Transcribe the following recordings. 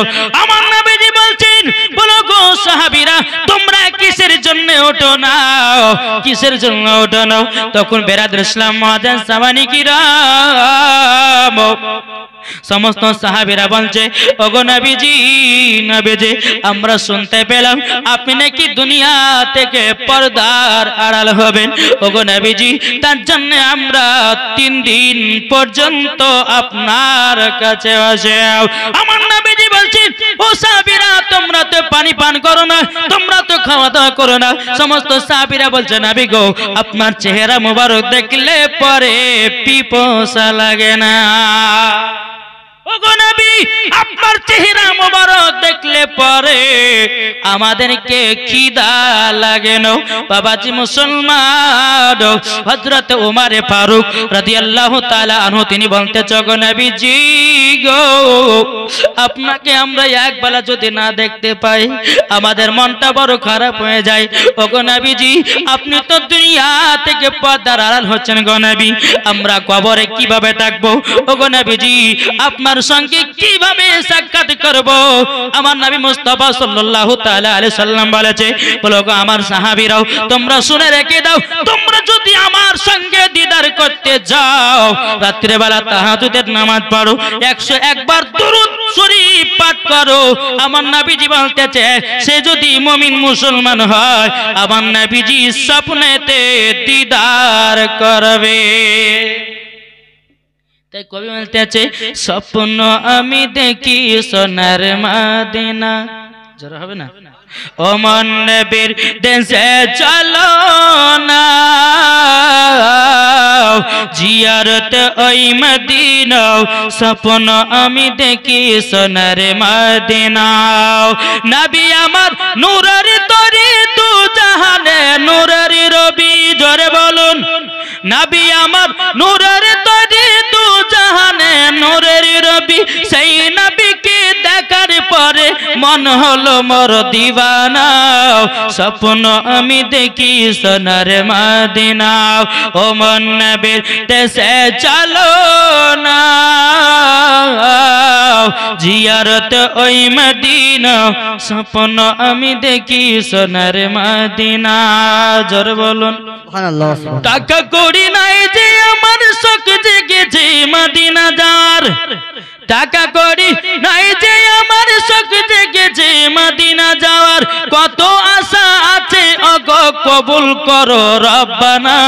নাও। আমার নবীজি বলছেন, বলো গো সাহাবীরা, তোমরা কিসের জন্য ওঠো না, কিসের জন্য ওঠো না? তখন বেরাদর ইসলাম মুআজ্জিন সামানি কিরাম সমস্ত সাহাবীরা বলছে, ওগো নবীজি, নবীজি, আমরা শুনতে পেলাম আপনি নাকি দুনিয়া থেকে পর্দার আড়াল হবেন। ওগো নবীজি, তার জন্য আমরা 3 দিন পর্যন্ত আপনার কাছে আসে। আমার নবীজি বলছেন, ও সাহাবীরা, তোমরা তো পানি পান করো না, তোমরা তো খাওয়া দাওয়া করো না। সমস্ত সাহাবীরা বলছে, নবী গো, আপনার চেহারা মোবারক দেখলে পরে পিপাসা লাগে না। ওগো নবী, আপনার চেহারা মোবারক দেখলে পরে আমাদেরকে খিদা লাগে না। বাবাজি মুসলমান, হযরত ওমর ফারুক রাদিয়াল্লাহু তাআলা আনহু তিনি বলতে, ওগো নবীজি গো, আপনাকে আমরা একবেলা যদি না দেখতে পাই আমাদের মনটা বড় খারাপ হয়ে যায়। ওগো নবীজি, আপনি তো দুনিয়া থেকে পর্দার আড়াল হচ্ছেন গো নবী, আমরা কবরে কিভাবে থাকবো? ওগো নবীজি, আপনার সঙ্গে কিভাবে সাক্ষাৎ করব? আমার নবী মুস্তাফা সাল্লাল্লাহু তাআলা আলাইহি সাল্লাম বলেছে, বলো গো আমার সাহাবীরাও, তোমরা শুনে রেখে দাও, তোমরা যদি আমার সঙ্গে দিদার করতে যাও, রাত্রে বেলা তাহাজ্জুদের নামাজ পড়ো, 101 বার দুরূদ শরীফ পাঠ করো। আমার নবীজি বলতেছে, সে যদি মুমিন মুসলমান হয়, আমার নবীজি স্বপ্নেতে দিদার করবে। তাই কবি বলতেছে, স্বপ্ন আমি দেখি সোনার মদিনা, জোরে হবে না? ও মন নবীর দেশে চলো না, জিয়ারত ওই মদিনা, স্বপ্ন আমি দেখি সোনার মদিনা। নবী আমার নূরের তরি, তু জাহানে নূরের রবি, জোরে বলুন। নবী আমার নূরের তরি, তু জাহানে নূরের রবি, সেই নবীকে দেখার পরে মন হলো মোর দিওয়ানা, স্বপ্ন আমি দেখি সোনার মদিনা। ও মন নবীর দেশে চলো না, জিয়ারত ওই মদিনা, স্বপ্ন আমি দেখি সোনার মদিনা। জোর বলুন সুবহানাল্লাহ। টাকা করি নাই যে আমার শখ জেগেছে মদিনা যাওয়ার, টাকা করি নাই যে আমার শখ জেগেছে মদিনা যাওয়ার, কত আশা আছে ওগো কবুল করো রব্বানা,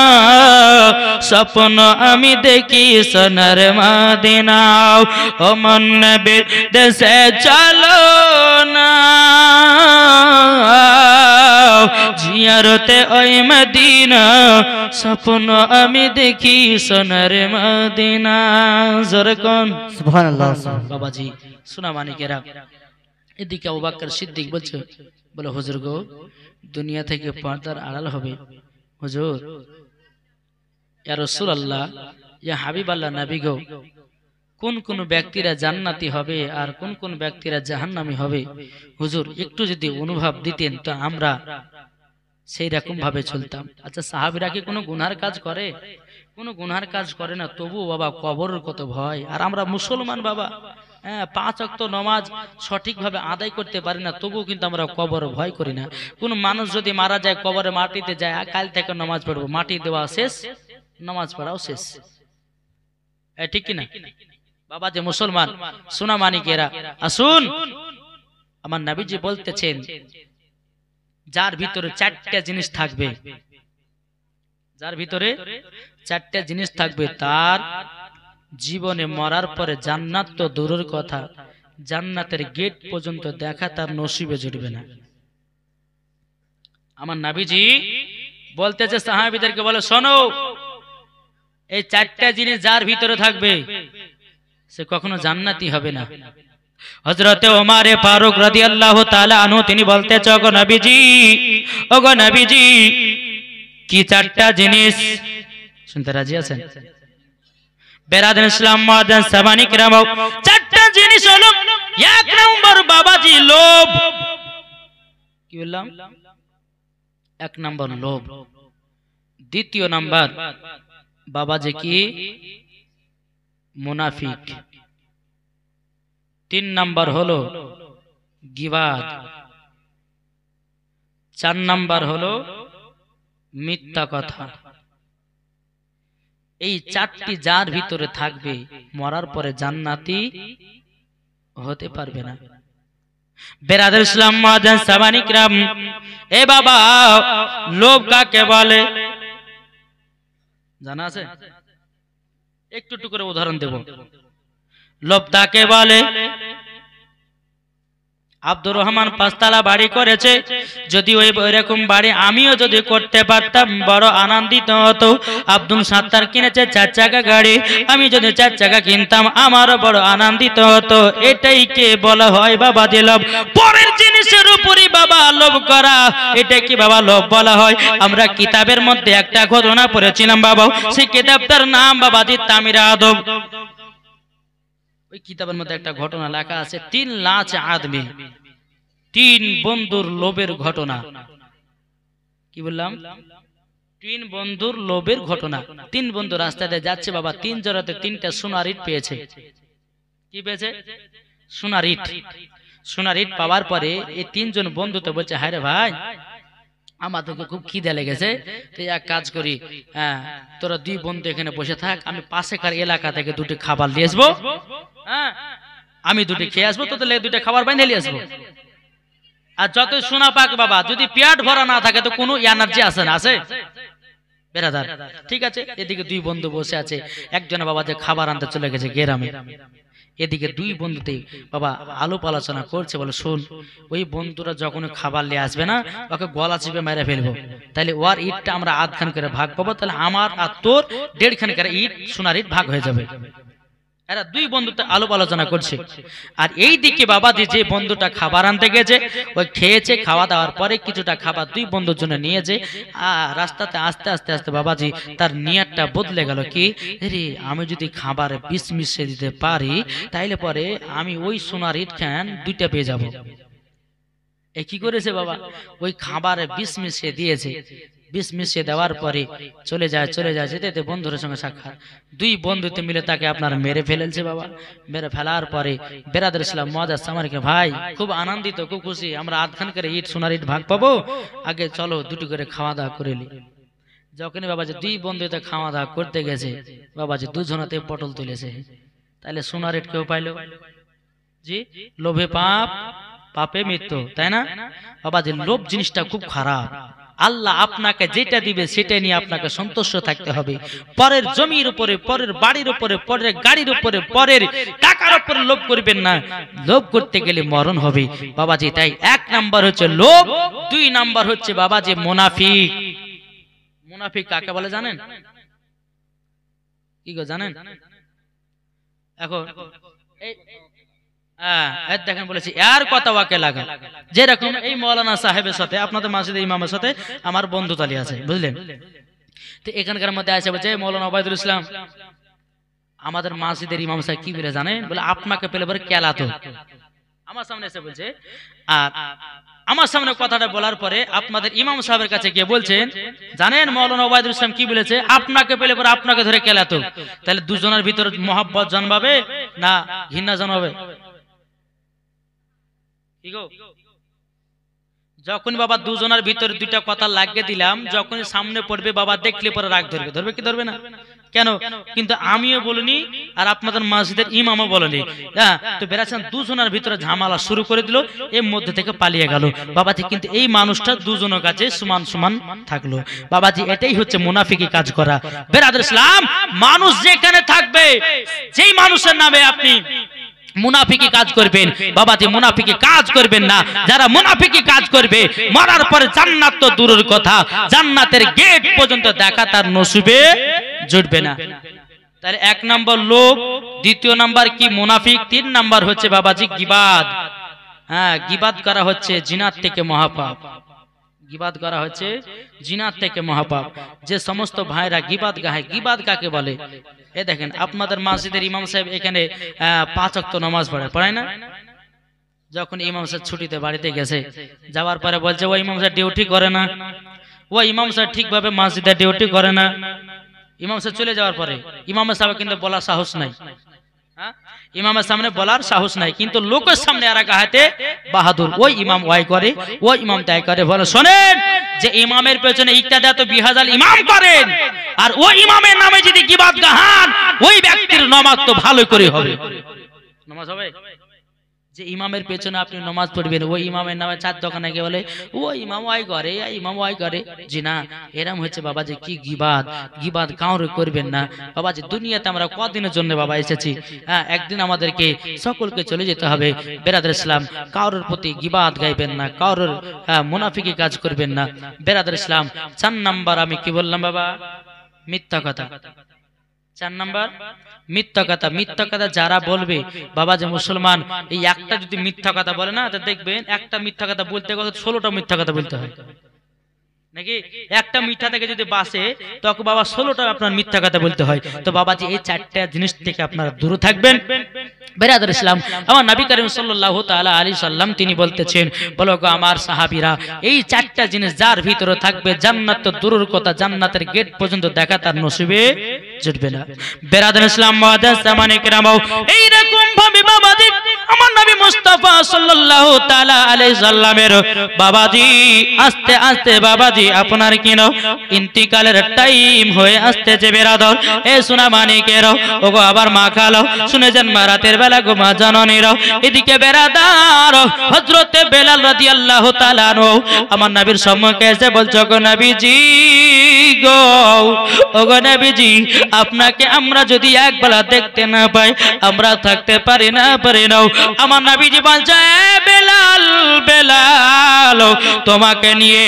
স্বপ্ন আমি দেখি সোনার মদিনা। ও মন নবীর দেশে চলো না, জিয়ারতে ওই মদিনা, স্বপ্ন আমি দেখি সোনার মদিনা। জোরে কোন সুবহানাল্লাহ। বাবাজি সোনা মানিকেরা, এদিকে আবু বকর সিদ্দিক বলছে, বলে হুজুর গো, দুনিয়া থেকে পর্দার আড়াল হবে। হুজুর, ইয়া রাসূলুল্লাহ, ইয়া হাবিবাল্লাহ, নবী গো, কোন কোন ব্যক্তিরা জান্নাতি হবে আর কোন কোন ব্যক্তিরা জাহান্নামী হবে, হুজুর একটু যদি অনুভব দিতেন তো আমরা সেই রকম ভাবে চলতাম। আচ্ছা, সাহাবীরা কি কোনো গুনার কাজ করে? কোনো গুনার কাজ করে না, তবু বাবা কবরের কত ভয়। আর আমরা মুসলমান বাবা, হ্যাঁ, 5 ওয়াক্ত নামাজ সঠিকভাবে আদায় করতে পারি না, তবুও কিন্তু আমরা কবর ভয় করি না। কোন মানুষ যদি মারা যায়, কবরে মাটিতে যায়, কাল থেকে নামাজ পড়বো, মাটি দেওয়া শেষ, নামাজ পড়াও শেষ, ঠিক কিনা বাবা? যে মুসলমান সোনা মানিকেরা, আসুন, আমার নবীজি বলতেছেন, যার ভিতরে 4টা জিনিস থাকবে, যার ভিতরে 4টা জিনিস থাকবে, তার জীবনে মরার পরে জান্নাত তো দূরের কথা, জান্নাতের গেট পর্যন্ত দেখা তার নসিবে জুটবে না। আমার নবীজি বলতেছে সাহাবীদেরকে, বলে শোনো, এই 4টা জিনিস যার ভিতরে থাকবে সে কখনো জান্নাতি হবে না। হযরতে ওমর ফারুক রাদিয়াল্লাহু তাআলা আনহু তিনি বলতেছে, ওগো নবীজি, ওগো নবীজি, কি 4টা জিনিস? শুনতে রাজি আছেন? বেরাদার ইসলাম মুআজ্জিন সামানি কিরাম, 4টা জিনিস হলো, 1 নম্বর বাবাজি লোভ। কি বললাম? 1 নম্বর লোভ। 2য় নাম্বার বাবাজি কি? মুনাফিক। 3 নাম্বার হলো গীবাত। 4 নাম্বার হলো মিথ্যা কথা। এই 4টি যার ভিতরে থাকবে মরার পরে জান্নাতি হতে পারবে না। বেরাদার ইসলাম মুআজ্জিন সাহাবায়ে কিরাম, এ বাবা লোভ কাকে বলে জানা আছে? একটু একটু করে উদাহরণ দেব। লোভ তাকে বলে, আব্দুর রহমান 5 তলা বাড়ি করেছে, যদি ওই এরকম বাড়ি আমিও যদি করতে পারতাম বড় আনন্দিত হতো। আব্দুল সাত্তার কিনেছে 4 চাকা গাড়ি, আমি যদি 4 চাকা কিনতাম আমারও বড় আনন্দিত হতো। এটাই কে বলা হয় বাবা যে লোভ? পরের জিনিসের উপরই বাবা লোভ করা, এটা কি বাবা লোভ বলা হয়? আমরা কিতাবের মধ্যে একটা ঘটনা পড়েছিলাম বাবা, সেই কিতাবটার নাম বাবা জি তামির আদব। ওই কিতাবের মধ্যে একটা ঘটনা লেখা আছে, 3 লাখ আদমি, 3 বন্ধুর লোভের ঘটনা। কি বললাম? 3 বন্ধুর লোভের ঘটনা। 3 বন্ধু রাস্তাতে যাচ্ছে বাবা, 3 জোড়াতে 3টা সোনার ইট পেয়েছে। কি পেয়েছে? সোনার ইট। সোনার ইট পাওয়ার পরে এই 3 জন বন্ধু তো বলছে, হায় রে ভাই আমাদেরকে খুব খিদে লেগেছে, তো এক কাজ করি, হ্যাঁ তোরা 2 বন্ধু এখানে বসে থাক, আমি পাশেকার এলাকা থেকে 2টি খাবার নিয়ে আসবো, হ্যাঁ আমি 2টি খেয়ে আসবো, তোদের 2টা খাবার বাইন্ধে নিয়ে আসবো। আর যত সোনা পাক বাবা, যদি পেট ভরা না থাকে তো কোনো এনার্জি আছে না? আছে বেরাদার? ঠিক আছে, এদিকে 2 বন্ধু বসে আছে, একজন বাবা যে খাবার আনতে চলে গেছে গ্রামে, এদিকে 2 বন্ধুতে বাবা আলোপ আলোচনা করছে, বলে শোন ওই বন্ধুরা যখন খাবার নিয়ে আসবে না, ওকে গলা চিপে মেরে ফেলবো, তাহলে ওর ইটটা আমরা আধখান করে ভাগ পাবো, তাহলে আমার আর তোর 1.5 খান করে ইট সোনার ইট ভাগ হয়ে যাবে। এরা 2 বন্ধুতে আলোপ আলোচনা করছে। আর এই দিকে বাবা যে বন্ধুটা খাবার আনতে গেছে, ওই খেয়েছে, খাওয়া দাওয়ার পরে কিছুটা খাবার 2 বন্ধুর জন্য নিয়েছে। রাস্তাতে আস্তে আস্তে আস্তে বাবাজি তার নিয়তটা বদলে গেল, কি রে আমি যদি খাবারে বিষ মিশিয়ে দিতে পারি তাইলে পরে আমি ওই সোনার ইট খান 2টা পেয়ে যাব। এ কি করেছে বাবা, ওই খাবারে বিষ মিশিয়ে দিয়েছে। বিষ মিশিয়ে দেওয়ার পরে চলে যায় যেতে বন্ধুদের সঙ্গে সাক্ষাৎ, 2 বন্ধুতে মিলে তাকে আপনার মেরে ফেলেছে বাবা। মেরে ফেলার পরে বেরাদার ইসলাম মুআজ্জিন সাহাবায়ে ভাই খুব আনন্দিত, খুব খুশি, আমরা আধখান করে ইট সোনার ইট ভাগ পাবো, আগে চলো 2টি করে খাওয়া দাওয়া করে নি। যখনই বাবাজি 2 বন্ধুতে খাওয়া দাওয়া করতে গেছে, বাবাজি 2 জনাতে পটল তুলেছে, তাহলে সোনার ইট কেউ পাইলো? জি, লোভে পাপ, পাপে মৃত্যু, তাই না বাবাজি? লোভ জিনিসটা খুব খারাপ। আল্লাহ আপনাকে যেটা দিবে সেটা নিয়ে আপনাকে সন্তুষ্ট থাকতে হবে। পরের জমির উপরে, পরের বাড়ির উপরে, পরের গাড়ির উপরে, পরের টাকার উপরে লোভ করবেন না। লোভ করতে গেলে মরণ হবে বাবাজি। তাই 1 নাম্বার হচ্ছে লোভ, 2 নাম্বার হচ্ছে বাবাজি মুনাফিক। মুনাফিক কাকে বলে জানেন? কি গো জানেন? এখন দেখেন বলেছি এর কথা ওয়াকে লাগা, যেরকম এই মৌলানা সাহেবের সাথে আপনাদের মসজিদের ইমামের সাথে আমার বন্ধু তালি আছে, বুঝলেন? তো এখানকার মধ্যে আছে বলছে মৌলানা ওবায়দুল ইসলাম, আমাদের মসজিদের ইমাম সাহেব কি বলে জানেন? বলে আপনাকে পেলে পরে কেলাতো। আমার সামনে এসে বলছে, আর আমার সামনে কথাটা বলার পরে আপনাদের ইমাম সাহেবের কাছে গিয়ে বলছেন, জানেন মৌলানা ওবায়দুল ইসলাম কি বলেছে? আপনাকে পেলে পরে আপনাকে ধরে কেলাতো। তাহলে 2 জনের ভিতরে মহব্বত জন্মাবে না ঘৃণা জন্মাবে? যখন বাবা 2 জনের ভিতরে 2টা কথা লাগিয়ে দিলাম, যখন সামনে পড়বে বাবা দেখলে পরে রাগ ধরবে, ধরবে কি ধরবে না? কেন? কিন্তু আমিও বলিনি আর আপনাদের মসজিদের ইমামও বলেনি, হ্যাঁ। তো বেরাচ্ছেন 2 জনের ভিতরে ঝামেলা শুরু করে দিল, এর মধ্যে থেকে পালিয়ে গেল বাবাজি। কিন্তু এই মানুষটা 2 জনের কাছে সমান সমান থাকলো বাবাজি। এটাই হচ্ছে মুনাফিকি কাজ করা। বেরাদার ইসলাম, মানুষ যেখানে থাকবে যেই মানুষের নামে আপনি মুনাফিকি কাজ করবেন বাবাজি, মুনাফিকি কাজ করবেন না। যারা মুনাফিকি কাজ করবে মরার পরে জান্নাত তো দূরের কথা, জান্নাতের গেট পর্যন্ত দেখা তার নসিবে জুটবে না। তাহলে 1 নাম্বার লোভ, 2 নাম্বার কি মুনাফিক, 3 নাম্বার হচ্ছে বাবাজি গীবাত। হ্যাঁ, গীবাত করা হচ্ছে জিনাত থেকে মহাপাপ। গীবাত করা হচ্ছে জিনাত থেকে মহাপাপ। যে সমস্ত ভাইরা গীবাত গায়, গীবাত কাকে বলে? এ দেখেন আপনাদের মসজিদের ইমাম সাহেব এখানে 5 ওয়াক্ত নামাজ পড়ায় না? যখন ইমাম সাহেব ছুটিতে বাড়িতে গেছে, যাওয়ার পরে বলছে ওই ইমাম সাহেব ডিউটি করে না, ওই ইমাম সাহেব ঠিকভাবে মসজিদে ডিউটি করে না। ইমাম সাহেব চলে যাওয়ার পরে ইমামের সাহেব কিন্তু বলার সাহস নাই, ইমামের সামনে বলার সাহস নাই, কিন্তু লোকের সামনে এরা গাহাতে বাহাদুর, ওই ইমাম ওয়াই করে, ওই ইমাম তাই করে। বলে শোনেন, যে ইমামের পেছনে ইক্তাদা তো 20,000 ইমাম করেন, আর ওই ইমামের নামে যদি গীবাত গাহান, ওই ব্যক্তির নামাজ তো ভালো করে হবে। নামাজ হবে? যে ইমামের পেছনে আপনি নামাজ পড়বেন, ওই ইমামের নামে চার দোকানে গিয়ে বলে ও ইমাম ওয়াই করে, ইমাম ওয়াই করে, জি না, এরম হচ্ছে বাবা যে কি গীবাত। গীবাত কাউরে করবেন না বাবা। যে দুনিয়াতে আমরা কদিনের জন্য বাবা এসেছি, হ্যাঁ, একদিন আমাদেরকে সকলকে চলে যেতে হবে। বেরাদর ইসলাম, কারোর প্রতি গীবাত গাইবেন না, কারোর মুনাফিকি কাজ করবেন না। বেরাদর ইসলাম, 4 নাম্বার আমি কি বললাম বাবা? মিথ্যা কথা। 4 নাম্বার মিথ্যা কথা। মিথ্যা কথা যারা বলবে বাবা, যে মুসলমান এই একটা যদি মিথ্যা কথা বলে না, তো দেখবেন একটা মিথ্যা কথা বলতে গেলে 16টা মিথ্যা কথা বলতে হয় নাকি? একটা মিথ্যা থেকে যদি বাসে, তখন বাবা 16টা আপনার মিথ্যা কথা বলতে হয়। তো বাবাজি এই 4টা জিনিস থেকে আপনারা দূরে থাকবেন। বেরাদর ইসলাম, আমার নবী করিম সাল্লাল্লাহু তাআলা আলাইহি সাল্লাম তিনি বলতেছেন, বলো গো আমার সাহাবীরা, এই 4টা জিনিস যার ভিতরে থাকবে, জান্নাত তো দূরের কথা, জান্নাতের গেট পর্যন্ত দেখা তার নসিবে জুটবে না। বেরাদর ইসলাম, মুআদ্দাস জামানে কেরাম, এই রকম ভাবে বাবাজি আমার নবী মুস্তাফা সাল্লাল্লাহু তাআলা আলাইহি সাল্লামের বাবাজি আস্তে আস্তে বাবাজি আপনার কি নাও ইন্তিকালের টাইম হয়ে আসতেছে। বেরাদর এ সোনা মানিকের, ওগো আবার মা খালো, শুনে যান মা, রাতের বেলা গো মা জননীর, এদিকে বেরাদার হযরতে বেলাল রাদিয়াল্লাহু তাআলা আনহু আমার নবীর সম্মুখে এসে বলছো, গো নবীজি গো, ওগো নবীজি, আপনাকে আমরা যদি একবেলা দেখতে না পাই, আমরা থাকতে পারি না। আমার নবীজি বলছে, বেলাল বেলাল, তোমাকে নিয়ে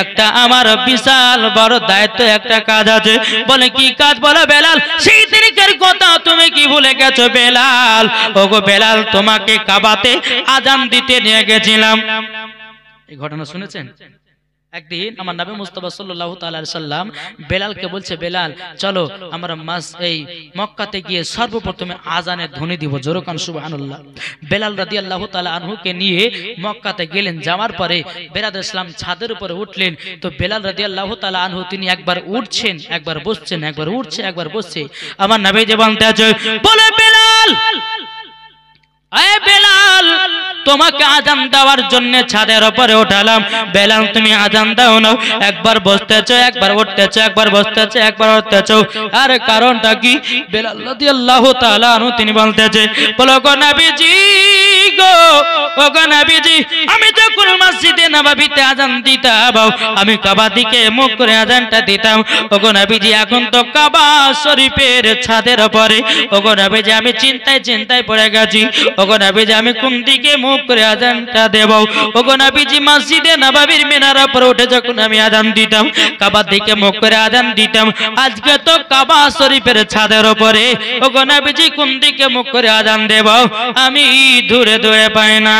একটা আমার বিশাল বড় দায়িত্ব, একটা কাজ আছে। বলে কি কাজ? বলো বেলাল, সেই দিনের কথা তুমি কি ভুলে গেছো বেলাল? ওগো বেলাল, তোমাকে কাবাতে আজান দিতে নিয়ে গেছিলাম। এই ঘটনা শুনেছেন? একদিন আমার নবী মুস্তাফা সাল্লাল্লাহু তাআলা আলাইহি সাল্লাম বেলালকে বলছে, বেলাল চলো আমরা এই মক্কাতে গিয়ে সর্বপ্রথমে আজানের ধ্বনি দিব। জোরে কান সুবহানাল্লাহ। বেলাল রাদিয়াল্লাহু তাআলা আনহুকে নিয়ে মক্কাতে গেলেন। যাওয়ার পরে বেরাদর ইসলাম ছাদের উপরে উঠলেন। তো বেলাল রাদিয়াল্লাহু তাআলা আনহু তিনি একবার উঠছেন, একবার বসছেন, একবার উঠছে, একবার বসছে। আমার নবী যে বলতে আছে, বলে বেলাল, এ বেলাল, তোমাকে আজান দেওয়ার জন্য ছাদের উপরে উঠালাম। বেলাল তুমি আজান দাও না, একবার বসতেছো, একবার উঠতেছো, একবার বসতেছো, একবার উঠতেছো, আরে কারণটা কি? বেলাল রাদিয়াল্লাহু তাআলা আনহু তিনি বলতেছে, বলো গো নবীজি গো, ও গো নবীজি, আমি যখন মসজিদে নববীতে আজান দিতাম, আমি কাবা দিকে মুখ করে আজানটা দিতাম। ও গো নবীজি, এখন তো কাবা শরীফের ছাদের উপরে, ও গো নবীজি আমি চিন্তায় পড়ে গেছি। ও গো নবীজি, আমি কোন দিকে মুখ করে আজানটা দেব? ও গো নবীজি, মসজিদে নববীর মিনার উপরে উঠে যখন আমি আজান দিতাম, কাবার দিকে মুখ করে আজান দিতাম। আজকে তো কাবা শরীফের ছাদের উপরে, ও গো নবীজি কোন দিকে মুখ করে আজান দেব আমি দূরে দূরে পাই না।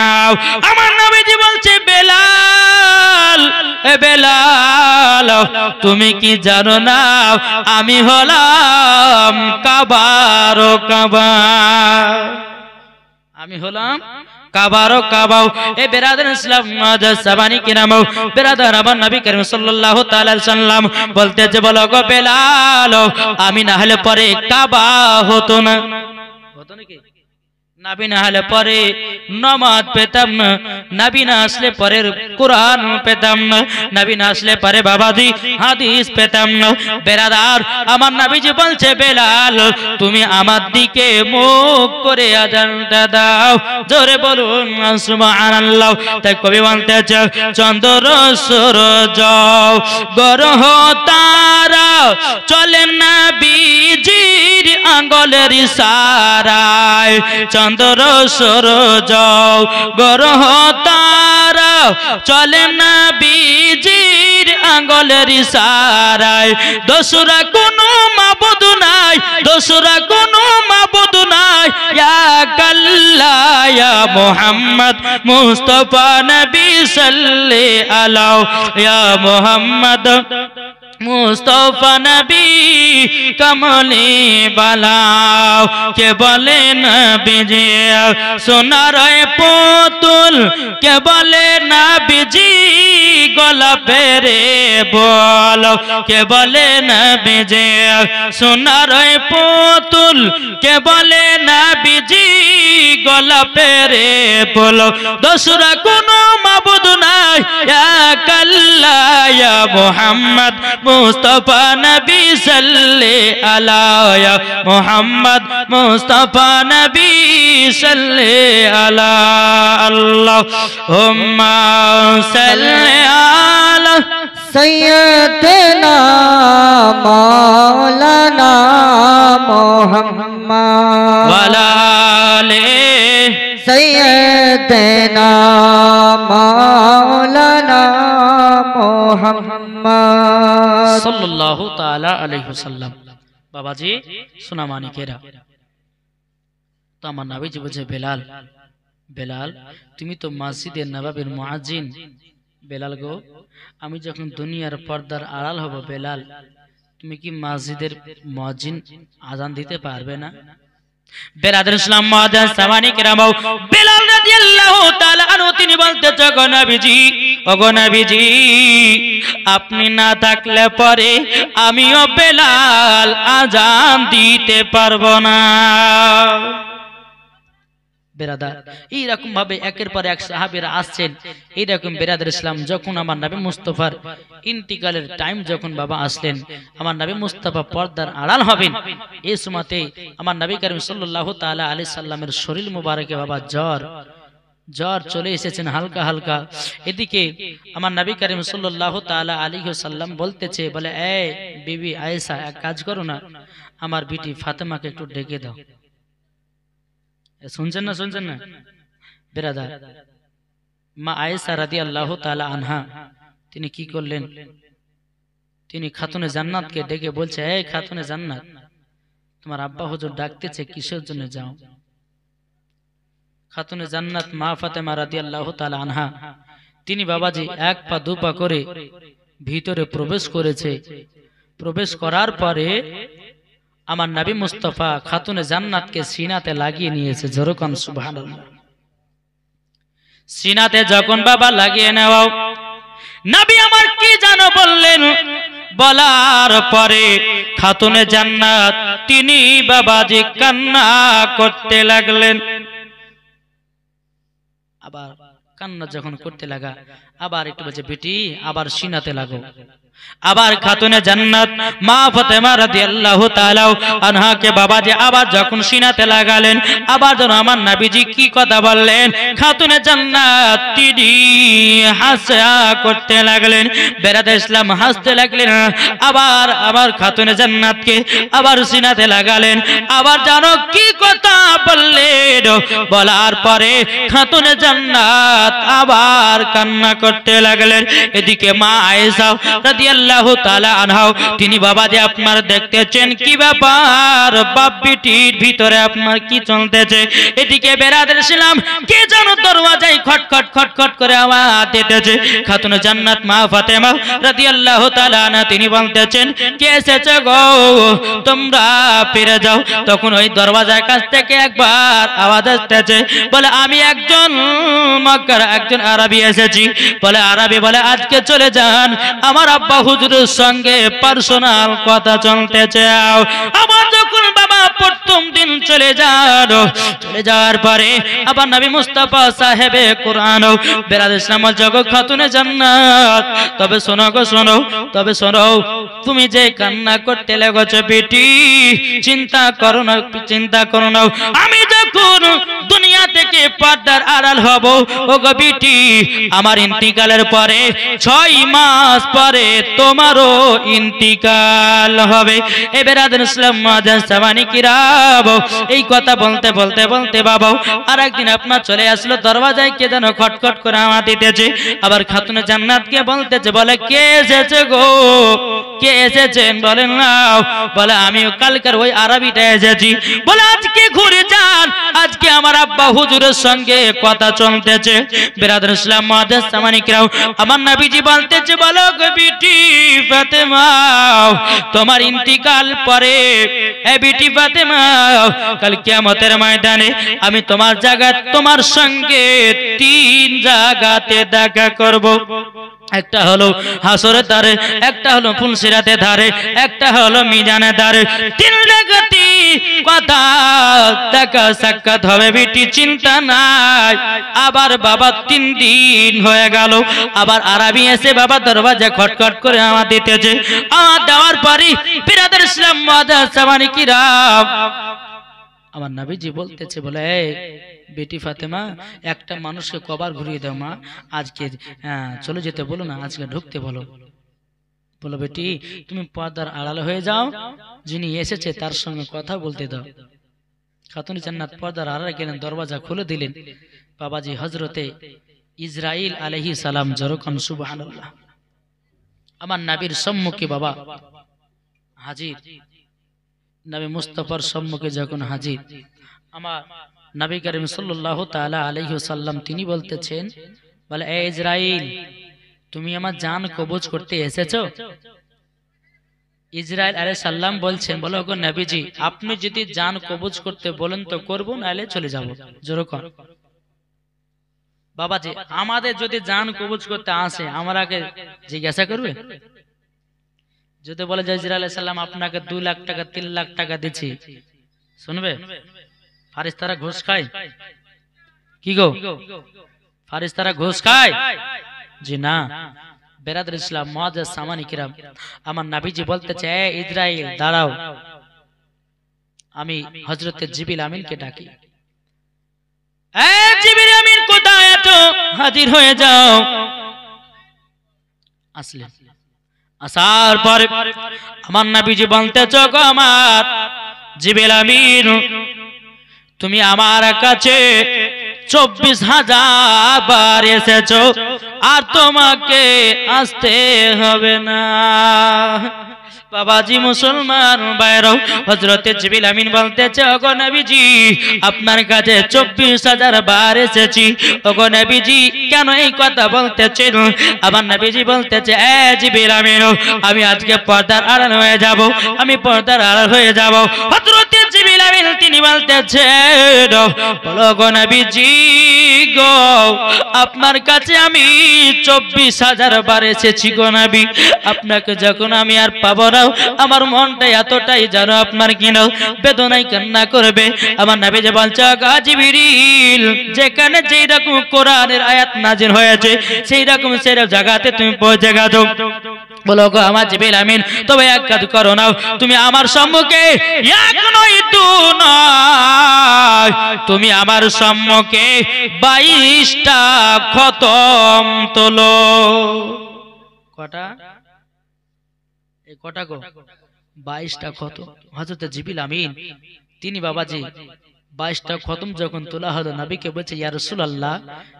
আমার নবীজি বলছে, বেলাল, এ বেলাল, তুমি কি জানো না আমি হলাম কাবার কাবা, আমি হলাম কাবারো কাবাও। এ বেরাদার ইসলাম সাবানি কিরামও, বেরাদার আমার নবী করিম সাল্লাল্লাহু তাআলা আলাইহি সাল্লাম বলতেছে, বলো গো বেলাল, আমি না হলে পরে কাবা হতো না। হতো নাকি? নবী না হলে পরে নামাজ পেতাম না, নবী না আসলে পরে কোরআন পেতাম না, নবী না আসলে পরে বাবাজি হাদিস পেতাম না। বেরাদার আমার নবীজি বলছে, বেলাল তুমি আমার দিকে মুখ করে আজানটা দাও। জোরে বলুন সুবহানাল্লাহ। তাই কবি বলতেছে, চন্দ্র সূরজ গ্রহ তারা চলে নবীজির আঙ্গুলের ইশারায়, চন্দ্র সূরজ গ্রহ তারা চলে নবীজির আঙ্গুলের ইশারায়। দোসরা কোনো মাবুদ নাই, দোসরা কোনো মাবুদ নাই, ইয়া কাল্লা ইয়া মুহাম্মদ মুস্তাফা নবী সাল্লি আলাইহি, ইয়া মুহাম্মদ মুস্তাফা নবী কমলে বালাও কে বলে নবীজি সোনার পুতুল কে বলে নবীজি গোলাপের বল কে বলে নবীজি সোনার পুতুল কে বলে নবীজি গোলাপের বল দোসরা কোনো মাবুদ নাই এক আল্লাহ ইয়া মুহাম্মদ মুস্তাফা নবী সাল্লি আলা ইয়া মুহাম্মদ মুস্তাফা নবী সাল্লি আলা আল্লাহুম্মা সাল্লি আলা সৈয়দনা মাওলানা মুহাম্মদ ওয়ালা আলি সৈয়দনা মাওলানা মুহাম্মদ সাল্লাল্লাহু তাআলা আলাইহি ওয়াসাল্লাম। বাবাজি সোনা মানিকেরা, তো আমার নবীজি বলছে বেলাল, বেলাল তুমি তো মসজিদে নববীর মুয়াজ্জিন। বেলাল গো, আমি যখন দুনিয়ার পর্দার আড়াল হব, বেলাল তুমি কি মসজিদের মুয়াজ্জিন আযান দিতে পারবে না? বেরাদর ইসলাম মুআজ্জিন সামানি কেরাম, বেলাল রাদিয়াল্লাহু তাআলা আনহু তিনি বলতে গো নবীজি, ও গো নবীজি আপনি না থাকলে পরে আমিও বেলাল আযান দিতে পারবো না। বেরাদার এইরকম ভাবে একের পর এক সাহাবীরা আসছেন। এইরকম বেরাদার ইসলাম যখন আমার নবী মুস্তাফার ইন্তিকালের টাইম যখন বাবা আসলেন, আমার নবী মুস্তাফা পর্দার আড়াল হবেন, এই সময়তে আমার নবী করিম সাল্লাল্লাহু তাআলা আলাইহি সাল্লামের শরীর মুবারকে বাবা জ্বর চলে এসেছেন হালকা হালকা। এদিকে আমার নবী করিম সাল্লাল্লাহু তাআলা আলাইহি সাল্লাম বলতেছে, বলে এই বিবি আয়েশা এক কাজ করো না, আমার বিটি ফাতেমাকে একটু ডেকে দাও। শুনছেন না বেরাদার, মা আয়েশা রাদিয়াল্লাহু তাআলা আনহা তিনি কি করলেন, তিনি খাতুনে জান্নাতকে ডেকে বলছে, এই খাতুনে জান্নাত তোমার আব্বা হুজুর ডাকতেছে, কিসের জন্য যাও? খাতুনে জান্নাত মা ফাতেমা রাদিয়াল্লাহু তাআলা আনহা তিনি বাবাজি এক পা দু পা করে ভিতরে প্রবেশ করেছে। প্রবেশ করার পরে আমার নবী মুস্তাফা খাতুনে জান্নাতকে সিনাতে লাগিয়ে নিয়েছে। জোরকান সুবহানাল্লাহ। সিনাতে যখন বাবা লাগিয়ে নেওয়া, নবী আমার কি জানো বললেন, বলার পরে খাতুনে জান্নাত তিনি বাবাজি কান্না করতে লাগলেন। আবার কান্না যখন করতে লাগা, আবার একটু বলছে, বেটি আবার সিনাতে লাগো। আবার খাতুনে জান্নাত মা ফাতেমা রাদিয়াল্লাহু তাআলা আনহাকে বাবাজি আবার যখন সিনাতে লাগালেন, আবার যেন আমার নবীজি কি কথা বললেন, খাতুনে জান্নাত তিনি হাসা করতে লাগলেন। বেরাদর ইসলাম হাসতে লাগলেন। আবার খাতুনে জান্নাতকে আবার সিনাতে লাগালেন। আবার জানো কি কথা বললেন, বলার পরে খাতুনে জান্নাত আবার কান্না করতে লাগলেন। এদিকে মা আয়েশা রাদিয়াল্লাহু তাআলা আনহা তিনি বাবাজি আপনারা দেখতেছেন কি ব্যাপার, বাপ বিটির ভিতরে আপনার কি চলতেছে। এদিকে বেরাদর ইসলাম কে যেন দরওয়াজায় খটখট খটখট করে আওয়াজ দিতেছে। খাতুনে জান্নাত মা ফাতেমা রাদিয়াল্লাহু তাআলা আনহা তিনি বলতেছেন, কে এসেছে গো, তোমরা ফিরে যাও। তখন ওই দরওয়াজার কাছ থেকে একবার আওয়াজ আসতেছে, বলে আমি একজন মক্কার একজন আরবি এসেছি। বলে আরবি, বলে আজকে চলে যান, আমার আব্বা হুজুরের সঙ্গে পার্সোনাল কথা চলতেছে। আমার যখন বাবা প্রথম দিন চলে যাওয়ার পরে আবার নবী মুস্তাফা সাহেবে কোরআন বেরাদর ইসলাম জগৎ খাতুনে জান্নাত, তবে শোনো গো শোনো, তবে শোনো তুমি যে কান্না করতে লেগেছো বেটি, চিন্তা করো না, আমি যখন দুনিয়া থেকে পর্দার আড়াল হব, ও গো বেটি আমার ইন্তিকালের পরে 6 মাস পরে তোমারও ইন্তিকাল হবে। এ বেরাদর ইসলাম মুআজ্জিন সামানি কিরাম, এই কথা বলতে বলতে বলতে বাবা আর একদিন আপনার চলে আসলো, দরওয়াজায় কে যেন খটখট করে আওয়াজ দিতেছে। আবার খাতুনে জান্নাতকে বলতেছে, বলে কে এসেছে গো, কে এসেছেন বলেন না। বলে আমি কালকের ওই আরবিটা এসেছি। বলে আজকে ঘুরে যান, আজকে আমার আব্বা হুজুরের সঙ্গে কথা চলতেছে। বিরাদর ইসলাম মুআজ্জাজ সামানিকরাও, আমার নবীজি বলতেছে, বলো গো বিটি ফাতেমা, তোমার ইন্তিকাল পরে এ বিটি ফাতেমা, কাল কিয়ামতের ময়দানে আমি তোমার জায়গা তোমার সঙ্গে 3 জায়গাতে দেখা করব। একটা হলো হাসরের ধারে, একটা হলো ফুলসিরাতের ধারে, একটা হলো মিজানের ধারে। 3 জায়গাতে কথা দেখা সাক্ষাৎ হবে বিটি, চিন্তা নাই। আবার বাবা 3 দিন হয়ে গেল, আবার আরবি এসে বাবা দরওয়াজা খটখট করে আমার দিতেছে। আমার দেওয়ার পরই বিরাদর ইসলাম মুআজ্জাজ সামানিকিরা, আমার নবীজি বলতেছে, বলে এই বেটি ফাতেমা, একটা মানুষকে কবার ঘুরিয়ে দাও মা, আজকে চলে যেতে বলো না, আজকে ঢুকতে বলো। বলো বেটি তুমি পর্দার আড়ালে হয়ে যাও, যিনি এসেছে তার সঙ্গে কথা বলতে দাও। খাতুনে জান্নাত পর্দার আড়ালে গেলেন, দরওয়াজা খুলে দিলেন। বাবাজি হযরতে ইসরাইল আলাইহিস সালাম, যেরকম সুবহানাল্লাহ, আমার নবীর সম্মুখে বাবা হাজির। নবী মুস্তাফার সম্মুখে যখন হাজির, আমার নবী করিম সাল্লাল্লাহু তাআলা আলাইহি ওয়াসাল্লাম তিনি বলতেছেন, বলে এ ইসরাইল, তুমি আমার জান কবজ করতে এসেছো? ইসরাইল আলাইহিস সালাম বলছেন, বলো গো নবীজি, আপনি যদি জান কবজ করতে বলেন তো করব, নাইলে চলে যাব। যেরকম বাবাজি আমাদের যদি জান কবজ করতে আসে, আমরাকে জিজ্ঞাসা করবে? যদি বলে যে ইসরাইল আলাইহিস সালাম আপনাকে 2 লাখ টাকা 3 লাখ টাকা দিচ্ছি, শুনবে? ফারিস্তারা ঘুষ খায় কি গো? ফারিস্তারা ঘুষ খায়? জি না। বিরাদর ইসলাম মুআজ্জাজ সামানিকরাম, আমার নবীজি বলতেছে, এ ইসরাইল দাঁড়াও, আমি হযরতে জিবরিল আমিনকে ডাকি। এ জিবরিল আমিন কোথায় আছো? হাজির হয়ে যাও। আসলেন, আসার পরে আমার নবীজি বলতেছে, গো আমার জিবরিল আমিন, তুমি আমার কাছে 24,000 বার এসেছো, আর তোমাকে আসতে হবে না। বাবাজি মুসলমান ভাইরাও, হযরতে জিবরিল আমিন বলতেছে, ওগো নবীজি আপনার কাছে 24,000 বার এসেছি। ওগো নবীজি কেন এই কথা বলতেছেন? আমার নবীজি বলতেছে, এ জিবরিল আমিন, আমি আজকে পর্দার আড়াল হয়ে যাব, আমি পর্দার আড়াল হয়ে যাব। হযরতে জিবরিল আমিন তিনি বলতেছেন, বলো গো নবীজি গো, আপনার কাছে আমি 24,000 বার এসেছি গো নবী, আপনাকে যখন আমি আর পাবো না, আমার মনটা এতটাই যেন আপনার কিনা বেদনায় কান্না করবে। আমার নবীজি বলছে, গো জিবরিল, যেখানে যেই রকম কোরআনের আয়াত নাযিল হয়েছে সেই রকম সেই জায়গাতে তুমি পৌঁছে গেছো। বলো গো আমার জিবরিল আমিন, তবে এক কাজ করো না, তুমি আমার সম্মুখে এক নয় 2 নয়, তুমি আমার সম্মুখে 22টা খতম তোলো। কটা? এই কটা গো? 22টা খতম। হযরত জিবরিল আমিন তিনি বাবাজি 22টা খতম যখন তোলা হলো, নবীকে বলছে, ইয়া রাসূলুল্লাহ,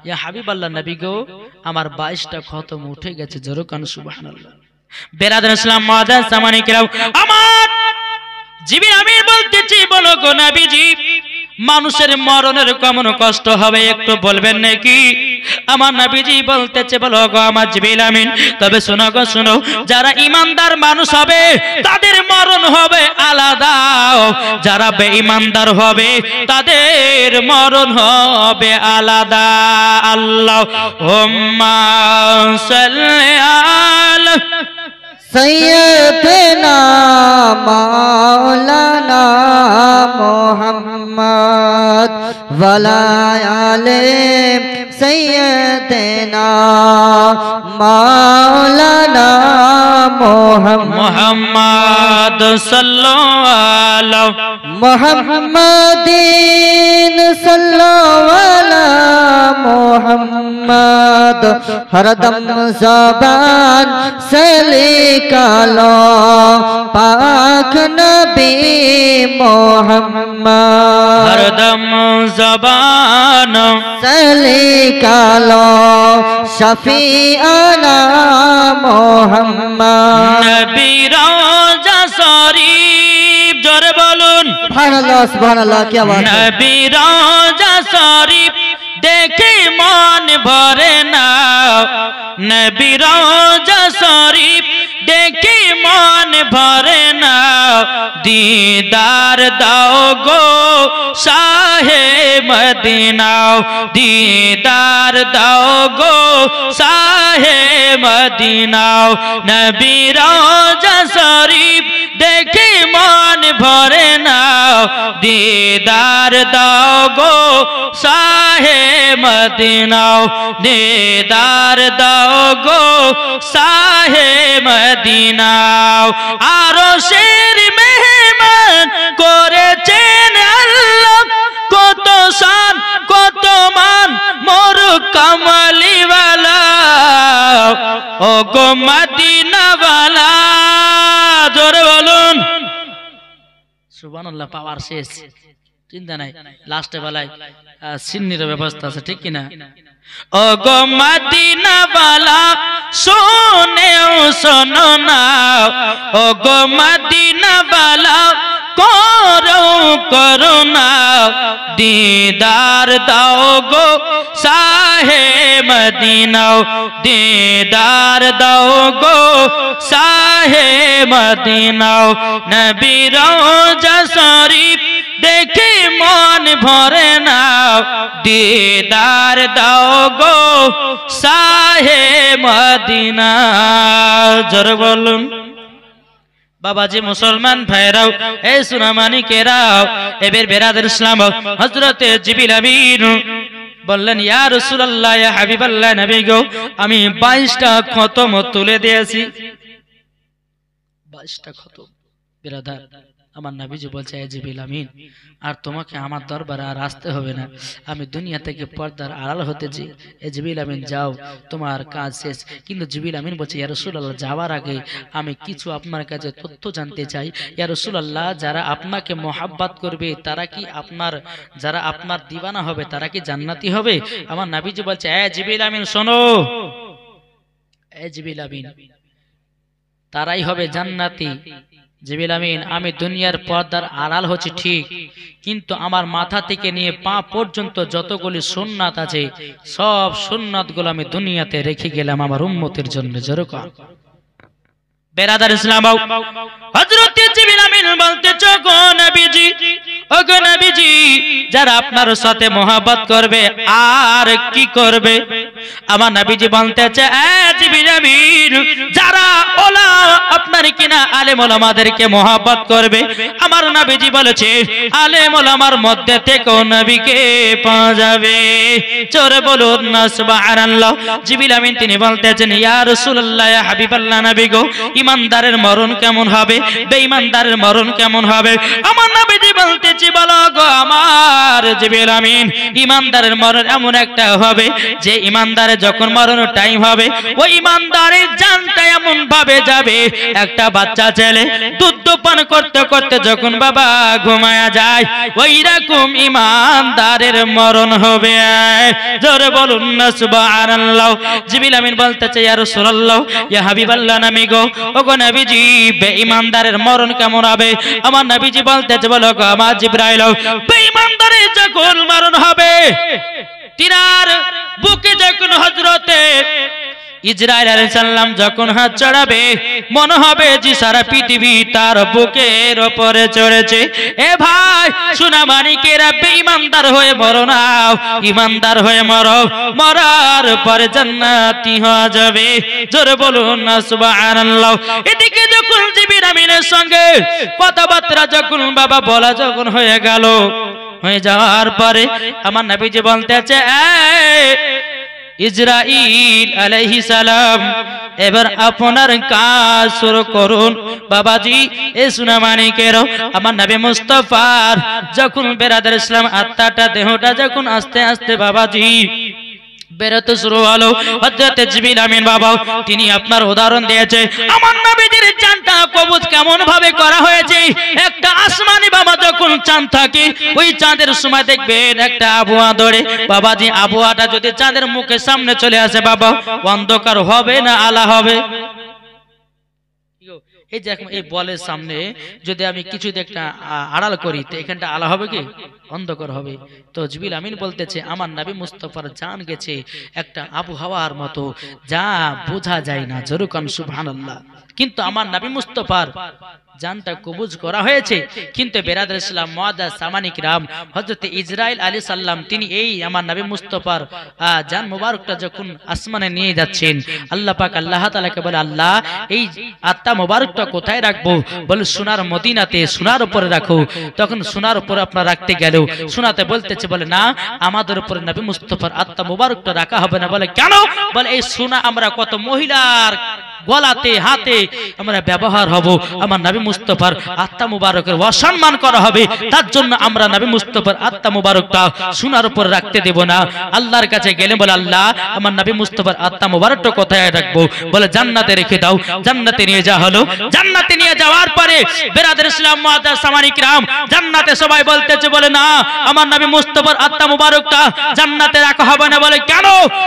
ইয়া হাবিবাল্লাহ, নবী গো আমার 22টা খতম উঠে গেছে। যেরকম সুবহানাল্লাহ। বিরাদর ইসলাম মুআজ্জাজ সামানিকরাও, আমার জিবরিল আমিন বলতেছি, বলো গো নবীজি মানুষের মরণের কেমন কষ্ট হবে একটু বলবেন নাকি? আমার নবীজি বলতেছে, বলো গো আমার জিবরিল আমিন, তবে শোনো গো শোনো, যারা ঈমানদার মানুষ হবে তাদের মরণ হবে আলাদা, যারা বেঈমানদার হবে তাদের মরণ হবে আলাদা। আল্লাহুম্মা সাল্লি আলা सैयदना मौलाना मोहम्मद वला आले सैयदना मौलाना मोहम्मद सल्लल्लाहु अलैहि मोहम्मदीन सल्लल्लाहु अलैहि मोहम्मद हरदम ज़बान से निकालो पाक नबी मोहम्मद, हरदम ज़बान से निकालो शफीआना मोहम्मद। नबी रोजा शरीफ जोरे बोलून सुभान अल्लाह, क्या बात है। नबी रोजा शरीफ देखे मन भरे ना, नबी रोजा शरीफ देखे मन भरे ना, दीदार दाओ गो शाहे मदीना, दीदार दाओ गो शाहे मदीना। नबी रोजा शरीफ देखे मन भरे ना, दीदार दाओ गो शाहे मदीना, दीदार दाओ गो शाहे मदीना। आरो शेर मेहमान करेছেন আল্লাহ, কত শান কত মান মোর কামলিওয়ালা, ও গো মদিনাওয়ালা। জোরে বলুন সুবহানাল্লাহ। পাওয়ার শেষ, চিন্তা নাই, লাস্টে বেলায় সিন্নির ব্যবস্থা আছে, ঠিক কিনা? ও গো মদিনাওয়ালা শোনেও শোনো না, ও গো মদিনাওয়ালা করো করুণা, दीदार दाओ गो शाहे मदीना, दीदार दाओ गो शाहे मदीना। नबी रोजा शरीफ देखे मन भरे ना, दीदार दाओ गो शाहे मदीना। जरा बोलूं बाबाजी मुसलमान भाईराव ए सुनामानी केराव एबर बेरादर इस्लाम हजरत जिब्रील आमीन বললেন ইয়া রাসূলুল্লাহ ইয়া হাবিবাল্লাহ নবী গো আমি 22টা খতম তুলে দিয়েছি। 22টা খতম। বিরাদার আমার নবীজি বলছে এ জিবরিল আমিন আর তোমাকে আমার দরবারে আর আসতে হবে না, আমি দুনিয়া থেকে পর্দার আড়াল হতেছি। এ জিবরিল আমিন যাও, তোমার কাজ শেষ। কিন্তু জিবরিল আমিন বলছে ইয়া রাসূলুল্লাহ যাওয়ার আগে আমি কিছু আপনার কাছে তথ্য জানতে চাই। ইয়া রাসূলুল্লাহ যারা আপনাকে মহব্বত করবে তারা কি আপনার, যারা আপনার দিওয়ানা হবে তারা কি জান্নাতি হবে? আমার নবীজি বলছে এ জিবরিল আমিন শোনো, এ জিবরিল আমিন তারাই হবে জান্নাতি। জিবরিল আমিন আমি দুনিয়ার পর্দার আড়াল হচ্ছে ঠিক, কিন্তু আমার মাথা থেকে নিয়ে পা পর্যন্ত যতগুলি সুন্নাত আছে সব সুন্নাতগুলো আমি দুনিয়াতে রেখে গেলাম আমার উম্মতের জন্য। যেরকম বেরাদার ইসলাম হযরত জিবরিল আমিন বলতেছো গো নবীজি, ও গো নবীজি যারা আপনার সাথে মহব্বত করবে আর কি করবে? আমার নবীজি বলতেছে এ জিবরিল আমিন যারা ওলা আপনার কিনা আলেম ওলামাদেরকে মহব্বত করবে, আমার নবীজি বলেছে আলেম ওলামার মধ্যে থেকে নবীকে পাওয়া যাবে। জোরে বলুন না সুবহানাল্লাহ। জিবরিল আমিন তিনি বলতেছেন ইয়া রাসূলুল্লাহ ইয়া হাবিবাল্লাহ নবী গো ইমানদারের মরণ কেমন হবে, বেঈমানদারের মরণ কেমন হবে? আমার নবীজি বলতেছি বলো গো আমার জিবরিল আমিন ইমানদারের মরণ এমন একটা হবে যে ইমানদারের যখন মরণ টাইম হবে ওই ইমানদারের জানটা এমন ভাবে যাবে একটা বাচ্চা ছেলে দুধ পান করতে করতে যখন বাবা ঘুমায়া যায় ওই রকম ইমানদারের মরণ হবে। জোরে বলুন না সুবহানাল্লাহ। জিবরিল আমিন বলতেছে ইয়া রাসূলুল্লাহ ইয়া হাবিবাল্লাহ নবী গো, ও গো নবীজি বেঈমানদারের মরণ কেমন হবে? আমার নবীজি বলতেছে বলো গো আমার জিবরাইল বেঈমানদারের যখন মরণ হবে তিনার বুকে যখন হযরতে ইসরাইল আলাইহিস সালাম যখন হাত চড়াবে মনে হবে যে সারা পৃথিবী তার বুকের উপরে চড়েছে। এ ভাই সোনা মানিকেরা বেঈমানদার হয়ে মরো না, ঈমানদার হয়ে মরো, মরার পরে জান্নাতি হয়ে যাবে। জোরে বলুন না সুবহানাল্লাহ। এদিকে যখন জিবরিল আমিনের সঙ্গে কথাবার্তা যখন বাবা বলা যখন হয়ে গেল, হয়ে যাওয়ার পরে আমার নবীজি বলতেছে ইসরাইল আলাইহিস সালাম এবার আপনার কাজ শুরু করুন। বাবাজি এ সোনা মানিকেরও আমার নবী মুস্তাফার যখন বেরাদার ইসলাম আত্মাটা দেহটা যখন আস্তে আস্তে বাবাজি বেরোতে শুরু হলো। হযরত জিবরিল আমিন বাবা তিনি আপনার উদাহরণ দিয়েছে আমার নবীজির জানটা কবজ কেমন ভাবে করা হয়েছে। একটা আসমানি বাবা যখন চাঁদ থাকে ওই চাঁদের সময় দেখবেন একটা আবহাওয়া ধরে বাবাজি, আবহাওয়াটা যদি চাঁদের মুখের সামনে চলে আসে বাবা অন্ধকার হবে না আলা হবে? এই যে এই বলের সামনে যদি আমি কিছু একটা আড়াল করি তো এখানটা আলা হবে কি অন্ধকার হবে। তো জিবরিল আমিন বলতেছে আমার নবী মুস্তাফার জান গেছে একটা আবহাওয়ার মতো, যা বোঝা যায় না, জরুকান সুবহানাল্লাহ। কিন্তু আমার নবী মুস্তাফার জানটা কবজ করা হয়েছে। কিন্তু বেরাদার ইসলাম মুআদ্দাস সামানি কিরাম হযরত ইসরাইল আলাইহিস সালাম তিনি এই আমার নবী মুস্তাফার জান মোবারকটা যখন আসমানে নিয়ে যাচ্ছেন আল্লাহ পাক আল্লাহ তাআলাকে বলে আল্লাহ এই আত্মা মোবারকটা কোথায় রাখবো? বলে সোনার মদিনাতে, সোনার উপরে রাখো। তখন সোনার উপরে আপনারা রাখতে গেল সোনাতে বলতেছে বলে না আমাদের উপরে নবী মুস্তাফার আত্মা মোবারকটা রাখা হবে না। বলে কেন? বলে এই সোনা আমরা কত মহিলার গলাতে হাতে আমরা ব্যবহার হব, আমার নবী মুস্তাফার আত্মা মুবারকের অসম্মান করা হবে, তার জন্য আমরা নবী মুস্তাফার আত্মা মুবারকটা সোনার উপর রাখতে দেব না। আল্লাহর কাছে গেলে বলে আল্লাহ আমার নবী মুস্তাফার আত্মা মুবারকটা কোথায় রাখবো? বলে জান্নাতে রেখে দাও। জান্নাতে নিয়ে যাওয়া হলো। জান্নাতে নিয়ে যাওয়ার পরে বেরাদার ইসলাম মুআদ্দাস সামানি কিরাম জান্নাতে সবাই বলতেছে বলে না আমার নবী মুস্তাফার আত্মা মুবারকটা জান্নাতে রাখা হবে না। বলে কেন?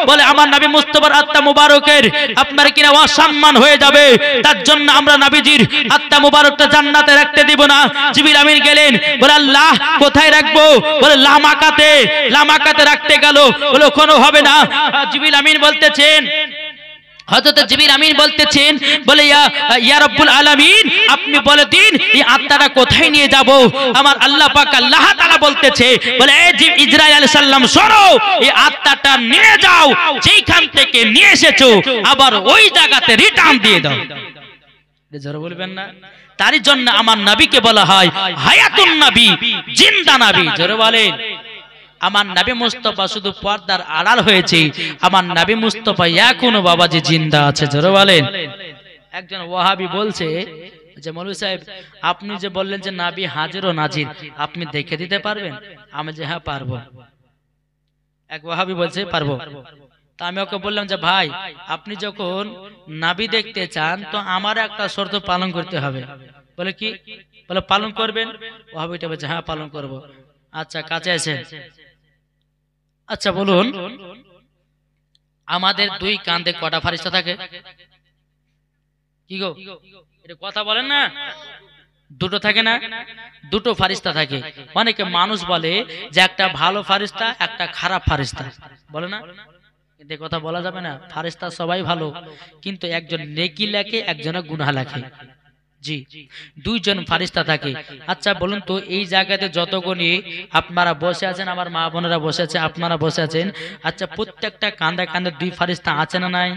বলে আমার নবী মুস্তাফার আত্মা মুবারকের আপনার কিনা অসম্মান হয়ে যাবে, তার জন্য আমরা নবীজির আত্মা মুবারকটা জান্নাতে রাখতে দিব না। জিবরিল আমিন গেলেন বলে আল্লাহ কোথায় রাখবো? বলে লামাকাতে। লামাকাতে রাখতে গেল বলে কোনো হবে না। জিবরিল আমিন বলতেছেন হযরত জিবরিল আমিন বলতেছেন বলে ইয়া রাব্বুল আলামিন আপনি বলে দিন এই আত্মাটা কোথায় নিয়ে যাব? আমার আল্লাহ পাক আল্লাহ তাআলা বলতেছে বলে এই ইসরাইল আলাইহিস সালাম শোনো এই আত্মাটা নিয়ে যাও, যেখান থেকে নিয়ে এসেছো আবার ওই জায়গাতে রিটার্ন দিয়ে দাও। জোরে বলবেন না? তারই জন্য আমার নবীকে বলা হয় হায়াতুন নবী, জিন্দা নবী। জোরে বলেন। আমার নবী মুস্তাফা শুধু পর্দার আড়াল হয়েছে, আমার নবী মুস্তাফা এখনো বাবাজি জিন্দা আছে। জোরে বলেন। একজন ওয়াহাবি বলছে যে মৌলভী সাহেব আপনি যে বললেন যে নবী হাজির ও নাজির আপনি দেখে দিতে পারবেন? আমি যে হ্যাঁ পারবো। এক ওয়াহাবি বলছে পারবো। তা আমি ওকে বললাম যে ভাই আপনি যখন নবী দেখতে চান তো আমার একটা শর্ত পালন করতে হবে। বলে কি? বলে পালন করবেন? ওয়াহাবিটা বলছে হ্যাঁ পালন করব। আচ্ছা কাছে আছেন? আচ্ছা বলুন আমাদের দুই কাঁধে কটা ফারিস্তা থাকে? কি গো এটা কথা বলেন না? দুটো থাকে না? দুটো ফারিস্তা থাকে। অনেকে মানুষ বলে যে একটা ভালো ফারিস্তা একটা খারাপ ফারিস্তা, বলে না? কিন্তু কথা বলা যাবে না। ফারিস্তা সবাই ভালো, কিন্তু একজন নেকি লেখে একজনে গুনাহ লেখে। জি, দুইজন ফারিস্তা থাকে। আচ্ছা বলুন তো এই জায়গাতে যতগুলি আপনারা বসে আছেন, আমার মা বোনেরা বসে আছে, আপনারা বসে আছেন, আচ্ছা প্রত্যেকটা কাঁধে কাঁধে দুই ফারিস্তা আছে না নাই?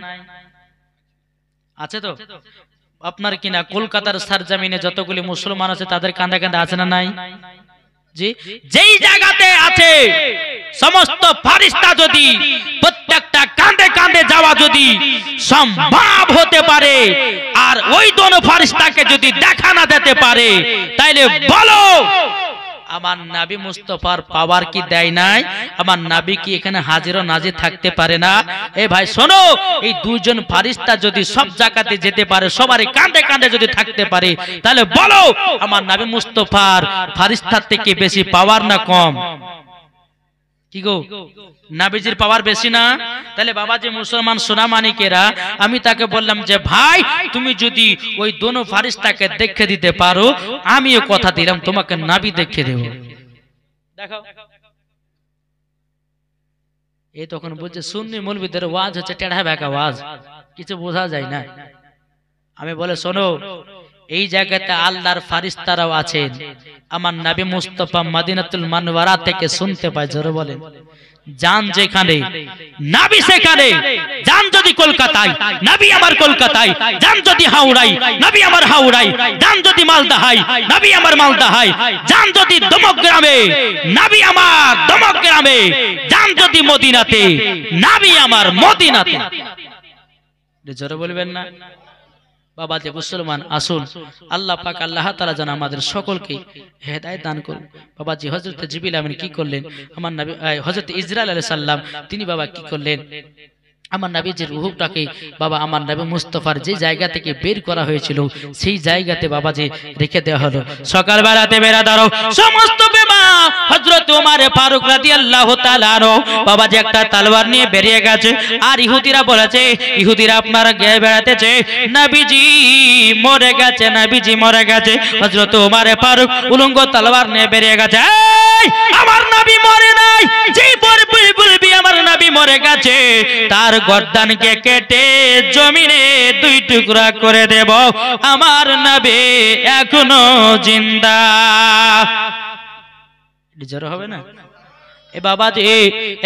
আছে তো? আপনার কিনা কলকাতার সরজমিনে যতগুলি মুসলমান আছে তাদের কাঁধে কাঁধে আছে না নাই? জি, যেই জায়গাতে আছে সমস্ত ফারিস্তা যদি প্রত্যেকটা কাঁধে কাঁধে যাওয়া যদি সম্ভব হতে পারে আর ওই দোনো ফারিস্তাকে যদি দেখা না যেতে পারে তাইলে বলো আমার নবী মুস্তাফার পাওয়ার কি দেয় নাই? আমার নবী কি এখানে হাজির ও নাজির থাকতে পারে না? এ ভাই শোনো, এই দুইজন ফারিস্তা যদি সব জায়গাতে যেতে পারে, সবারই কাঁধে কাঁধে যদি থাকতে পারে, তাহলে বলো আমার নবী মুস্তাফার ফারিস্তার থেকে বেশি পাওয়ার না কম? কি গো, নবীজির পাওয়ার বেশি না? তাহলে বাবাজি মুসলমান সোনা মানিকেরা, আমি তাকে বললাম যে ভাই তুমি যদি ওই দোনো ফারিস্তাকে দেখে দিতে পারো, আমিও কথা দিলাম তোমাকে নবী দেখে দেব। দেখো এই তখন বলছে সুন্নি মৌলবীদের ওয়াজ হচ্ছে টেढ़ा বেঁকা ওয়াজ, কিছু বোঝা যায় না। আমি বলে শোনো, এই জায়গাতে আল্লাহর ফারিস্তারাও আছেন। আমার নবী মুস্তাফা মদিনাতুল মুনওয়ারা থেকে শুনতে পায়। জোরে বলেন। জান যেখানে নবী সেখানে। জান যদি কলকাতায় নবী আমার কলকাতায়, জান যদি হাওড়ায় নবী আমার হাওড়ায়, জান যদি মালদাহায় নবী আমার মালদাহায়, জান যদি দমগ্রামে নবী আমার দমগ্রামে, জান যদি মদিনাতে নবী আমার মদিনাতে। জোরে বলবেন না? বাবা যে মুসলমান আসুন, আল্লাহ পাক আল্লাহ তাআলা যেন আমাদের সকলকে হেদায়েত দান করুন। বাবাজি হযরত জিবরিল আমিন কি করলেন, আমার নবী হযরত ইসরাইল আলাইহিস সালাম তিনি বাবা কি করলেন, আমার নবীজির রূহটাকে বাবা আমার নবী মুস্তাফার যে জায়গা থেকে বের করা হয়েছিল সেই জায়গাতে বাবাজি রেখে দেওয়া হলো। সকাল বেলাতে বেরা দাঁড়াও সমস্ত বিবাহ হযরত ওমর ফারুক রাদিয়াল্লাহু তাআলা বাবাজি একটা তলোয়ার নিয়ে বেরিয়ে গেছে। আর ইহুদিরা বলেছে, ইহুদিরা আপনারা গিয়ে বেড়াতেছে নবীজি মরে গেছে, নবীজি মরে গেছে। হযরত ওমর ফারুক উলঙ্গ তলোয়ার নিয়ে বেরিয়ে গেছে, এই আমার নবী মরে নাই, যেই বলবি আমার নবী মরে গেছে তার গর্দানকে কেটে জমিনে দুই টুকরা করে দেব, আমার নবী এখনো জিন্দা। জোর হবে না এ বাবাজি,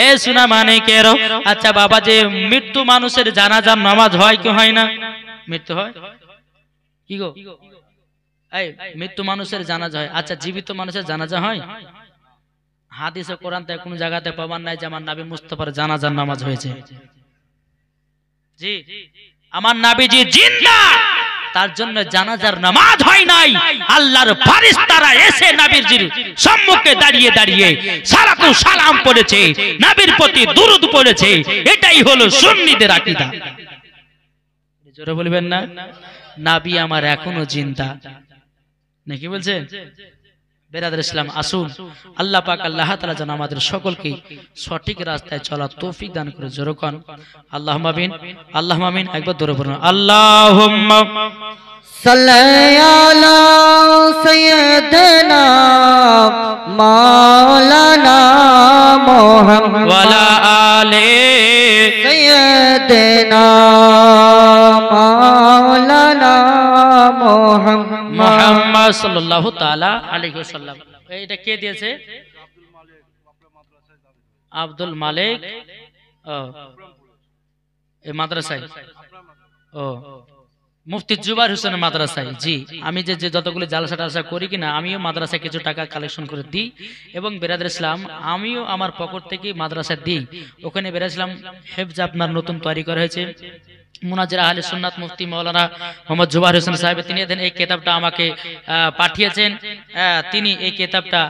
এ শোনা মানে কেরো। আচ্ছা বাবাজি মৃত্যু মানুষের জানাজার নামাজ হয় কি হয় না? মৃত্যু হয় কি গো? এই মৃত্যু মানুষের জানাজা হয়। আচ্ছা জীবিত মানুষের জানাজা হয়? হাদিসে কোরআনতে কোন জায়গাতে পাবেন নাই যে আমার নবী মুস্তাফার জানাজার নামাজ হয়েছে। জি আমার নবীজি জিন্দা, তার জন্য জানাজার নামাজ হয় নাই। আল্লাহর ফেরেশতারা এসে নবীজির সম্মুখে দাঁড়িয়ে দাঁড়িয়ে সালাতু সালাম পড়েছে, নবীর প্রতি দুরূদ পড়েছে। এটাই হলো সুন্নিদের আকীদা। জোরে বলবেন না, নবী আমার এখনো জিন্দা নাকি বলছেন? বেরাদার ইসলাম আসুন, আল্লাহ পাক আল্লাহ তাআলা যেন আমাদের সকলকে সঠিক রাস্তায় চলার তৌফিক দান করে। জোরে কোন আল্লাহুম্মা আমিন, আল্লাহুম্মা আমিন। একবার ধরে বলুন আল্লাহুম্মা সাল্লি আলা সাইয়্যিদিনা মাওলানা মুহাম্মদ ওয়া আলা আলি সাইয়্যিদিনা মাওলানা মুহাম্মদ সাল্লাল্লাহু তাআলা আলাইহি ওয়াসাল্লাম। এটা কে দিয়েছে? আব্দুল মালিক এই মাদ্রাসায়, ও মুফতি জুবাইর হোসেন মাদ্রাসায়। জি আমি যে যতগুলো জালসা টালসা করি কিনা আমিও মাদ্রাসায় কিছু টাকা কালেকশন করে দিই, এবং বেরাদার ইসলাম আমিও আমার পকেট থেকে মাদ্রাসায় দিই। ওখানে বেরাদার ইসলাম হেফজ আপনার নতুন তৈরি করা হয়েছে, মুনাজির আহলে সুন্নাত মুফতি মাওলানা মোহাম্মদ জুবাইর হোসেন সাহেব তিনি এই কিতাবটা আমাকে পাঠিয়েছেন। তিনি এই কিতাবটা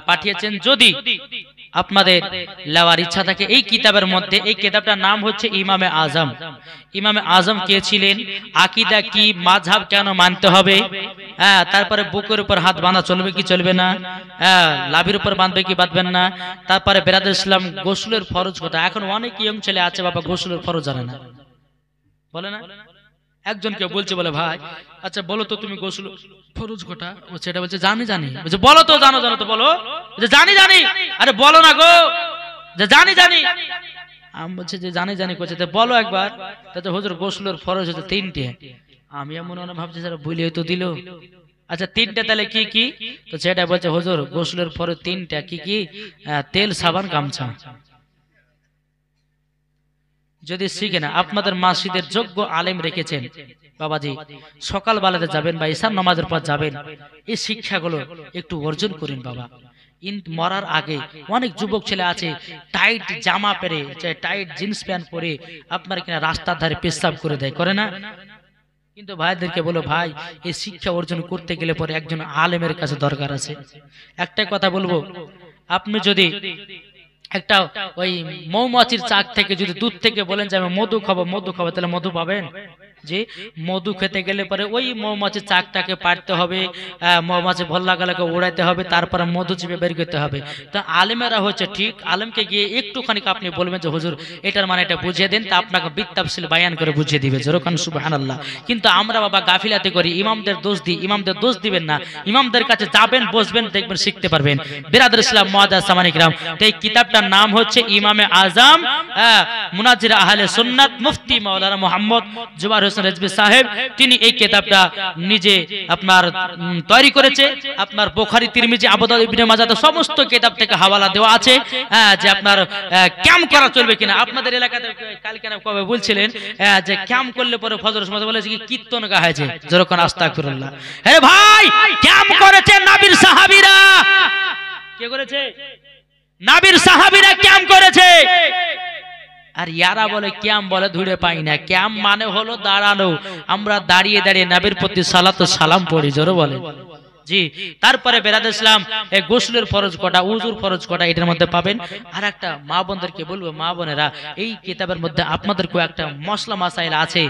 পাঠিয়েছেন। যদি আপনাদের লেওয়ার ইচ্ছা থাকে এই কিতাবের মধ্যে, এই কিতাবটার নাম হচ্ছে ইমামে আজম। ইমামে আজম কে ছিলেন, আকীদা কি, মাযহাব কেন মানতে হবে, তারপরে বুকের উপর হাত বাঁধা চলবে কি চলবে না, লাভির উপর বাঁধবে কি বাঁধবেন না, তারপরে বেরাদার ইসলাম গোসলের ফরজ কথা। এখন অনেক ইয়ং ছেলে আছে বাবা গোসলের ফরজ জানে না, বলে না। একজনকে বলছে বলে ভাই আচ্ছা বলো তো তুমি গোসল ফরজ কটা? ও সেটা বলছে জানি জানি। বলছে বলো তো, জানো জানো তো বলো। বলছে জানি জানি। আরে বলো না গো, যে জানি জানি। আমি বলছি যে জানি জানি করছে, তো বলো একবার। তাতে হুজুর গোসলের ফরজ হচ্ছে 3টে। আমি এমন মনে ভাবছি স্যার বলে তো দিল। আচ্ছা 3টে তাহলে কি কি? তো সেটা বলছে হুজুর গোসলের ফরজ 3টা। কি কি? তেল, সাবান, গামছা। যদি শিখে না, আপনাদের মসজিদের যোগ্য আলেম রেখেছেন বাবাজি, সকাল বেলাতে যাবেন বা ইশার নামাজের পর যাবেন, এই শিক্ষাগুলো একটু অর্জন করুন বাবা। মরার আগে অনেক যুবক ছেলে আছে টাইট জামা পরে, টাইট জিন্স প্যান্ট পরে আপনার কিনা রাস্তার ধারে পেশাব করে দেয়, করে না? কিন্তু ভাইদেরকে বলো ভাই এই শিক্ষা অর্জন করতে গেলে পরে একজন আলেমের কাছে দরকার আছে। একটাই কথা বলবো, আপনি যদি একটা ওই মৌমাছির চাক থেকে যদি দুধ থেকে বলেন যে আমি মধু খাবো, মধু খাবো, তাহলে মধু পাবেন? যে মধু খেতে গেলে পরে ওই মৌমাছির চাকটাকে পাড়তে হবে, মৌমাছি ভাল লাগালাকে উড়াইতে হবে, তারপরে মধু চিপে বের করতে হবে। তো আলেমেরা হচ্ছে ঠিক, আলেমকে গিয়ে একটুখানি আপনি বলবেন যে হুজুর এটার মানে এটা বুঝিয়ে দেন, তা আপনাকে বিত্তাফসিল বায়ান করে বুঝিয়ে দিবে। যেরকম সুবহানাল্লাহ। কিন্তু আমরা বাবা গাফিলাতি করি, ইমামদের দোষ দিই। ইমামদের দোষ দিবেন না, ইমামদের কাছে যাবেন, বসবেন, দেখবেন, শিখতে পারবেন। বিরাদর ইসলাম মুআজ্জাজ সামানিক রাম, তো এই কিতাবটার নাম হচ্ছে ইমামে আজম, মুনাজির আহলে সুন্নাত মুফতি মাওলানা মোহাম্মদ জুবাইর হোসেন রেজভী সাহেব। তিনি এই কিতাবটা নিজে আপনার তৈরি করেছে। আপনার বুখারী, তিরমিজি, আবু দাউদ, ইবনে মাজাহ সমস্ত কিতাব থেকে হাওয়ালা দেওয়া আছে, যে আপনার ক্যাম্প করা চলবে কিনা। আপনাদের এলাকাতে কালকে না কবে বলছিলেন যে ক্যাম্প করলে পরে ফজর সময় বলেছে কি কীর্তন গা হয়েছে, যেরকম আস্তাগফিরুল্লাহ। আরে ভাই ক্যাম্প করেছে নবীর সাহাবীরা। কে করেছে? নবীর সাহাবীরা ক্যাম্প করেছে। আর ইয়ারা বলে কিয়াম বলে ধুরে পাই না। কিয়াম মানে হলো দাঁড়ানো, আমরা দাঁড়িয়ে দাঁড়িয়ে নবীর প্রতি সালাত ও সালাম পড়ি, জোরে বলে জি। তারপরে বেরাদুল ইসলাম এই গোসলের ফরজ কটা, উজুর ফরজ কটা এটার মধ্যে পাবেন। আর একটা মা বোনদেরকে বলবো, মা বোনেরা এই কিতাবের মধ্যে আপনাদের কয়েকটা মশলা মাসাইল আছে,